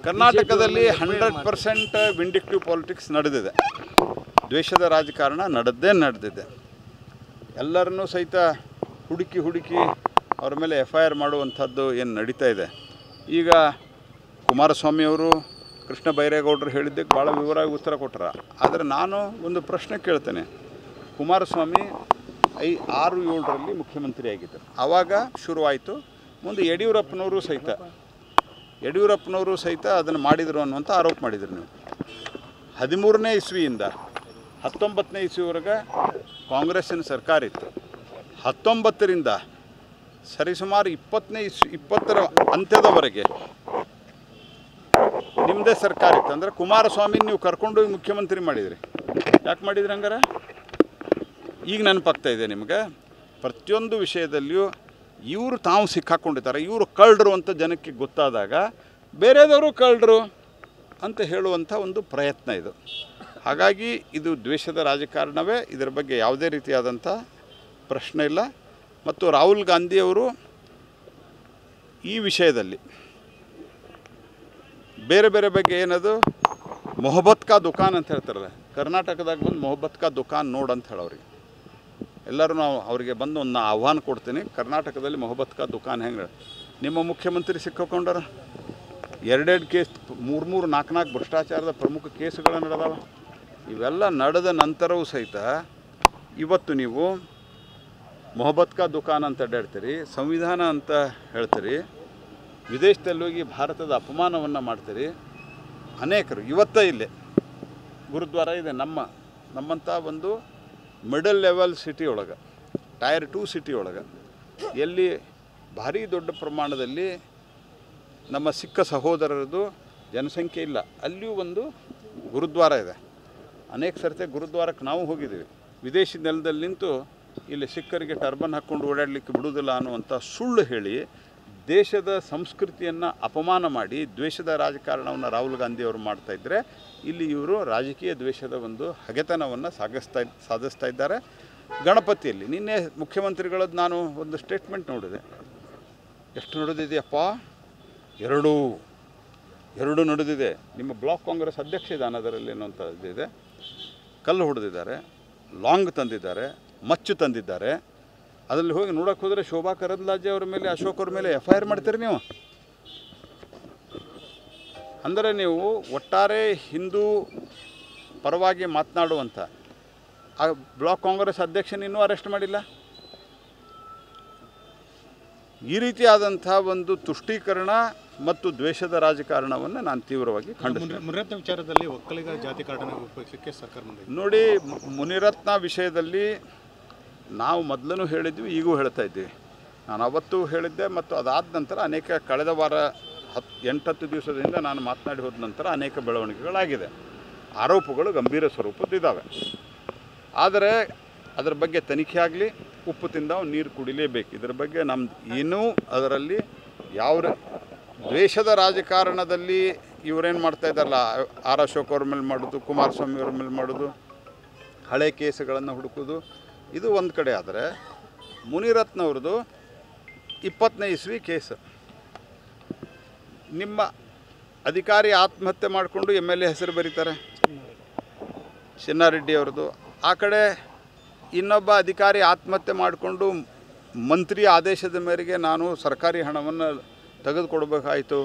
ಕರ್ನಾಟಕದಲ್ಲಿ 100% vindictive politics ನಡೆದಿದೆ. ದ್ವೇಷದ ರಾಜಕಾರಣ ನಡೆದಿದೆ. ಎಲ್ಲರನ್ನೂ ಸಹಿತ ಹುಡುಕಿ ಅವ್ರ ಮೇಲೆ FIR ಮಾಡುವಂಥದ್ದು ಏನು ನಡೀತಾ ಇದೆ. ಈಗ ಕುಮಾರಸ್ವಾಮಿಯವರು ಕೃಷ್ಣ ಬೈರೇಗೌಡರು ಹೇಳಿದ್ದಕ್ಕೆ ಭಾಳ ವಿವರವಾಗಿ ಉತ್ತರ ಕೊಟ್ಟರು. ಆದರೆ ನಾನು ಒಂದು ಪ್ರಶ್ನೆ ಕೇಳ್ತೇನೆ. ಕುಮಾರಸ್ವಾಮಿ 6-7ರಲ್ಲಿ ಮುಖ್ಯಮಂತ್ರಿ ಆಗಿದ್ದರು. ಆವಾಗ ಶುರುವಾಯಿತು. ಮುಂದೆ ಯಡಿಯೂರಪ್ಪನವರು ಸಹಿತ ಅದನ್ನು ಮಾಡಿದರು ಅನ್ನುವಂಥ ಆರೋಪ ಮಾಡಿದರು. ನೀವು 13ನೇ ಇಸ್ವಿಯಿಂದ 19ನೇ ಇಸ್ವಿವರೆಗೆ ಕಾಂಗ್ರೆಸ್ಸಿನ ಸರ್ಕಾರ ಇತ್ತು. 19ರಿಂದ ಸರಿಸುಮಾರು 20ರ ಅಂತ್ಯದವರೆಗೆ ನಿಮ್ಮದೇ ಸರ್ಕಾರ ಇತ್ತು. ಅಂದರೆ ಕುಮಾರಸ್ವಾಮಿ ನೀವು ಕರ್ಕೊಂಡು ಮುಖ್ಯಮಂತ್ರಿ ಮಾಡಿದ್ರಿ. ಯಾಕೆ ಮಾಡಿದ್ರಿ ಹಂಗಾರೆ? ಈಗ ನೆನಪಾಗ್ತಾ ಇದೆ ನಿಮಗೆ. ಪ್ರತಿಯೊಂದು ವಿಷಯದಲ್ಲಿಯೂ ಇವರು ತಾವು ಸಿಕ್ಕಾಕೊಂಡಿದ್ದಾರೆ. ಇವರು ಕಳ್ಳರು ಅಂತ ಜನಕ್ಕೆ ಗೊತ್ತಾದಾಗ ಬೇರೆದವರು ಕಳ್ಳರು ಅಂತ ಹೇಳುವಂಥ ಒಂದು ಪ್ರಯತ್ನ ಇದು. ಹಾಗಾಗಿ ಇದು ದ್ವೇಷದ ರಾಜಕಾರಣವೇ. ಇದರ ಬಗ್ಗೆ ಯಾವುದೇ ರೀತಿಯಾದಂಥ ಪ್ರಶ್ನೆ ಇಲ್ಲ. ಮತ್ತು ರಾಹುಲ್ ಗಾಂಧಿಯವರು ಈ ವಿಷಯದಲ್ಲಿ ಬೇರೆ ಬಗ್ಗೆ ಏನದು ಮೊಹಬ್ಬತ್ ಕಾ ದುಕಾನ್ ಅಂತ ಹೇಳ್ತಾರಲ್ಲ, ಕರ್ನಾಟಕದಾಗ ಬಂದು ಮೊಹಬ್ಬತ್ ಕಾ ದುಕಾನ್ ನೋಡು ಅಂತ ಹೇಳೋರಿಗೆ ಎಲ್ಲರೂ ನಾವು ಅವರಿಗೆ ಬಂದು ಒಂದು ಆಹ್ವಾನ ಕೊಡ್ತೀನಿ. ಕರ್ನಾಟಕದಲ್ಲಿ ಮೊಹಬ್ಬತ್ ಕಾ ದುಕಾನ್ ಹೆಂಗೆ ನಿಮ್ಮ ಮುಖ್ಯಮಂತ್ರಿ ಸಿಕ್ಕಾಕೊಂಡಾರ 2 ಕೇಸ್ 3 4 ಭ್ರಷ್ಟಾಚಾರದ ಪ್ರಮುಖ ಕೇಸುಗಳು ನಡೆದಾವ. ಇವೆಲ್ಲ ನಡೆದ ನಂತರವೂ ಸಹಿತ ಇವತ್ತು ನೀವು ಮೊಹಬ್ಬತ್ ಕಾ ದುಕಾನ್ ಅಂತ ಅಡ್ಡಾಡ್ತೀರಿ, ಸಂವಿಧಾನ ಅಂತ ಹೇಳ್ತೀರಿ, ವಿದೇಶದಲ್ಲಿ ಹೋಗಿ ಭಾರತದ ಅಪಮಾನವನ್ನು ಮಾಡ್ತೀರಿ. ಅನೇಕರು ಇವತ್ತೇ ಇಲ್ಲೇ ಗುರುದ್ವಾರ ಇದೆ ನಮ್ಮಂಥ ಒಂದು ಮಿಡಲ್ ಲೆವೆಲ್ ಸಿಟಿ ಒಳಗೆ, ಟೈರ್ 2 ಸಿಟಿ ಒಳಗೆ, ಎಲ್ಲಿ ಭಾರಿ ದೊಡ್ಡ ಪ್ರಮಾಣದಲ್ಲಿ ನಮ್ಮ ಸಿಕ್ಕ ಸಹೋದರರದು ಜನಸಂಖ್ಯೆ ಇಲ್ಲ, ಅಲ್ಲಿಯೂ ಒಂದು ಗುರುದ್ವಾರ ಇದೆ. ಅನೇಕ ಸರ್ತಿ ಗುರುದ್ವಾರಕ್ಕೆ ನಾವು ಹೋಗಿದ್ದೀವಿ. ವಿದೇಶಿ ನೆಲದಲ್ಲಿ ನಿಂತು ಇಲ್ಲಿ ಸಿಕ್ಕರಿಗೆ ಟರ್ಬನ್ ಹಾಕ್ಕೊಂಡು ಓಡಾಡಲಿಕ್ಕೆ ಬಿಡುವುದಿಲ್ಲ ಅನ್ನುವಂಥ ಸುಳ್ಳು ಹೇಳಿ ದೇಶದ ಸಂಸ್ಕೃತಿಯನ್ನು ಅಪಮಾನ ಮಾಡಿ ದ್ವೇಷದ ರಾಜಕಾರಣವನ್ನು ರಾಹುಲ್ ಗಾಂಧಿಯವರು ಮಾಡ್ತಾಯಿದ್ರೆ, ಇಲ್ಲಿ ಇವರು ರಾಜಕೀಯ ದ್ವೇಷದ ಒಂದು ಹಗೆತನವನ್ನು ಸಾಧಿಸ್ತಾ ಇದ್ದಾರೆ. ಗಣಪತಿಯಲ್ಲಿ ನಿನ್ನೆ ಮುಖ್ಯಮಂತ್ರಿಗಳದ್ದು ನಾನು ಒಂದು ಸ್ಟೇಟ್ಮೆಂಟ್ ನೋಡಿದೆ. ಎಷ್ಟು ನಡೆದಿದೆಯಪ್ಪ? 2 ನಡೆದಿದೆ. ನಿಮ್ಮ ಬ್ಲಾಕ್ ಕಾಂಗ್ರೆಸ್ ಅಧ್ಯಕ್ಷ ಇದ್ದಾನೆ ಅದರಲ್ಲಿ ಅನ್ನುವಂಥದ್ದಿದೆ. ಕಲ್ಲು ಹೊಡೆದಿದ್ದಾರೆ, ಲಾಂಗ್ ತಂದಿದ್ದಾರೆ, ಮಚ್ಚು ತಂದಿದ್ದಾರೆ. ಅದರಲ್ಲಿ ಹೋಗಿ ನೋಡೋಕೆ ಹೋದರೆ ಶೋಭಾ ಕರಂದ್ಲಾಜೆ ಅವ್ರ ಮೇಲೆ, ಅಶೋಕ್ ಅವ್ರ ಮೇಲೆ FIR ಮಾಡ್ತೀರಿ ನೀವು. ಅಂದರೆ ನೀವು ಒಟ್ಟಾರೆ ಹಿಂದೂ ಪರವಾಗಿ ಮಾತನಾಡುವಂಥ ಆ ಬ್ಲಾಕ್ ಕಾಂಗ್ರೆಸ್ ಅಧ್ಯಕ್ಷನ ಇನ್ನೂ ಅರೆಸ್ಟ್ ಮಾಡಿಲ್ಲ. ಈ ರೀತಿಯಾದಂಥ ಒಂದು ತುಷ್ಟೀಕರಣ ಮತ್ತು ದ್ವೇಷದ ರಾಜಕಾರಣವನ್ನು ನಾನು ತೀವ್ರವಾಗಿ ಖಂಡಿಸ್ತೀನಿ. ಮುನಿರತ್ನ ವಿಚಾರದಲ್ಲಿ ಒಕ್ಕಲಿಗ ಜಾತಿ ಕಾರ್ಡನ್ನು ಉಪಯೋಗಿಸಲಿಕ್ಕೆ ಸರ್ಕಾರ ನೋಡಿ, ಮುನಿರತ್ನ ವಿಷಯದಲ್ಲಿ ನಾವು ಮೊದಲೂ ಹೇಳಿದ್ವಿ, ಈಗೂ ಹೇಳ್ತಾ ಇದ್ದೀವಿ. ನಾನು ಅವತ್ತು ಹೇಳಿದ್ದೆ ಮತ್ತು ಅದಾದ ನಂತರ ಕಳೆದ ವಾರ 8-10 ದಿವಸದಿಂದ ನಾನು ಮಾತನಾಡಿ ಹೋದ ನಂತರ ಅನೇಕ ಬೆಳವಣಿಗೆಗಳಾಗಿದೆ. ಆರೋಪಗಳು ಗಂಭೀರ ಸ್ವರೂಪದ್ದಿದ್ದಾವೆ. ಆದರೆ ಅದರ ಬಗ್ಗೆ ತನಿಖೆ ಆಗಲಿ, ಉಪ್ಪು ತಿಂದವ ನೀರು ಕುಡಿಲೇಬೇಕು. ಇದರ ಬಗ್ಗೆ ನಮ್ದು ಏನೂ ಅದರಲ್ಲಿ ಯಾವ ದ್ವೇಷದ ರಾಜಕಾರಣದಲ್ಲಿ ಇವರೇನು ಮಾಡ್ತಾ ಇದ್ದಾರಲ್ಲ, ಅಶೋಕ್ ಅವ್ರ ಮೇಲೆ ಮಾಡೋದು, ಕುಮಾರಸ್ವಾಮಿ ಅವ್ರ ಮೇಲೆ ಮಾಡೋದು, ಹಳೆ ಕೇಸುಗಳನ್ನು ಹುಡುಕೋದು, ಇದು ಒಂದು ಕಡೆ. ಆದರೆ ಮುನಿರತ್ನವ್ರದ್ದು 20ನೇ ಇಸ್ವಿ ಕೇಸು, ನಿಮ್ಮ ಅಧಿಕಾರಿ ಆತ್ಮಹತ್ಯೆ ಮಾಡಿಕೊಂಡು MLA ಹೆಸರು ಬರೀತಾರೆ, ಚಿನ್ನಾರೆಡ್ಡಿ ಅವ್ರದ್ದು. ಆ ಕಡೆ ಇನ್ನೊಬ್ಬ ಅಧಿಕಾರಿ ಆತ್ಮಹತ್ಯೆ ಮಾಡಿಕೊಂಡು ಮಂತ್ರಿ ಆದೇಶದ ಮೇರೆಗೆ ನಾನು ಸರ್ಕಾರಿ ಹಣವನ್ನು ತೆಗೆದುಕೊಡ್ಬೇಕಾಯಿತು,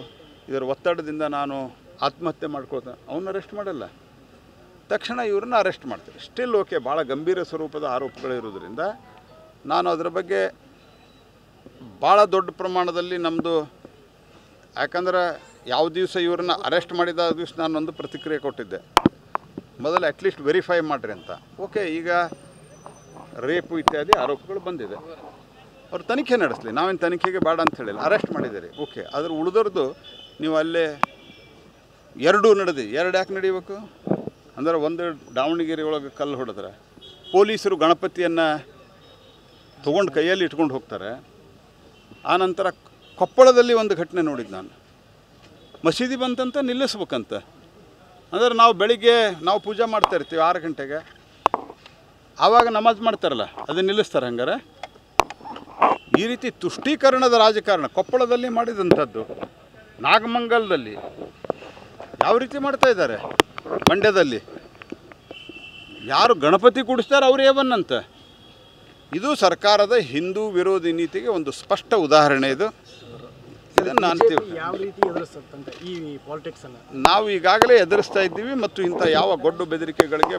ಇದರ ಒತ್ತಡದಿಂದ ನಾನು ಆತ್ಮಹತ್ಯೆ ಮಾಡ್ಕೊಳ್ತೇನೆ, ಅವನ್ನ ಅರೆಸ್ಟ್ ಮಾಡಲ್ಲ. ತಕ್ಷಣ ಇವ್ರನ್ನ ಅರೆಸ್ಟ್ ಮಾಡ್ತಾರೆ. ಸ್ಟಿಲ್ ಓಕೆ, ಭಾಳ ಗಂಭೀರ ಸ್ವರೂಪದ ಆರೋಪಗಳಿರೋದ್ರಿಂದ ನಾನು ಅದರ ಬಗ್ಗೆ ಭಾಳ ದೊಡ್ಡ ಪ್ರಮಾಣದಲ್ಲಿ ನಮ್ಮದು, ಯಾಕಂದ್ರೆ ಯಾವ ದಿವಸ ಇವ್ರನ್ನ ಅರೆಸ್ಟ್ ಮಾಡಿದ ದಿವಸ ನಾನೊಂದು ಪ್ರತಿಕ್ರಿಯೆ ಕೊಟ್ಟಿದ್ದೆ, ಮೊದಲು ಅಟ್ಲೀಸ್ಟ್ ವೆರಿಫೈ ಮಾಡಿರಿ ಅಂತ. ಓಕೆ, ಈಗ ರೇಪು ಇತ್ಯಾದಿ ಆರೋಪಗಳು ಬಂದಿದೆ, ಅವ್ರು ತನಿಖೆ ನಡೆಸಲಿ, ನಾವೇನು ತನಿಖೆಗೆ ಬೇಡ ಅಂತ ಹೇಳಿಲ್ಲ, ಅರೆಸ್ಟ್ ಮಾಡಿದ್ದೀರಿ. ಓಕೆ, ಅದ್ರ ಉಳಿದವ್ರದ್ದು ನೀವು ಅಲ್ಲೇ 2 ನಡೆದಿ, 2 ಯಾಕೆ ನಡೀಬೇಕು? ಅಂದರೆ ಒಂದು ದಾವಣಗೆರೆ ಒಳಗೆ ಕಲ್ಲು ಹೊಡೆದ್ರೆ ಪೊಲೀಸರು ಗಣಪತಿಯನ್ನು ತೊಗೊಂಡು ಕೈಯಲ್ಲಿ ಇಟ್ಕೊಂಡು ಹೋಗ್ತಾರೆ. ಆನಂತರ ಕೊಪ್ಪಳದಲ್ಲಿ ಒಂದು ಘಟನೆ ನೋಡಿದ್ದು ನಾನು, ಮಸೀದಿ ಬಂತಂತ ನಿಲ್ಲಿಸ್ಬೇಕಂತ. ಅಂದರೆ ನಾವು ಬೆಳಿಗ್ಗೆ ನಾವು ಪೂಜೆ ಮಾಡ್ತಾ ಇರ್ತೀವಿ 6 ಗಂಟೆಗೆ, ಆವಾಗ ನಮಾಜ್ ಮಾಡ್ತಾರಲ್ಲ, ಅದನ್ನು ನಿಲ್ಲಿಸ್ತಾರೆ. ಹಂಗಾರೆ ಈ ರೀತಿ ತುಷ್ಟೀಕರಣದ ರಾಜಕಾರಣ ಕೊಪ್ಪಳದಲ್ಲಿ ಮಾಡಿದಂಥದ್ದು, ನಾಗಮಂಗಲದಲ್ಲಿ ಯಾವ ರೀತಿ ಮಾಡ್ತಾ ಇದ್ದಾರೆ ಮಂಡ್ಯದಲ್ಲಿ. ಯಾರು ಗಣಪತಿ ಕೂಡಿಸ್ತಾರೆ ಅವ್ರು ಏವನ್ನಂತ. ಇದು ಸರ್ಕಾರದ ಹಿಂದೂ ವಿರೋಧಿ ನೀತಿಗೆ ಒಂದು ಸ್ಪಷ್ಟ ಉದಾಹರಣೆ. ಇದು ಇದನ್ನು ನಾನು ಯಾವ ರೀತಿ ಎದುರಿಸ್ತಂತೆ ಈ ಪಾಲಿಟಿಕ್ಸ್ ಅನ್ನು ನಾವು ಈಗಾಗಲೇ ಎದುರಿಸ್ತಾ ಇದ್ದೀವಿ ಮತ್ತು ಇಂಥ ಯಾವ ಗೊಡ್ಡು ಬೆದರಿಕೆಗಳಿಗೆ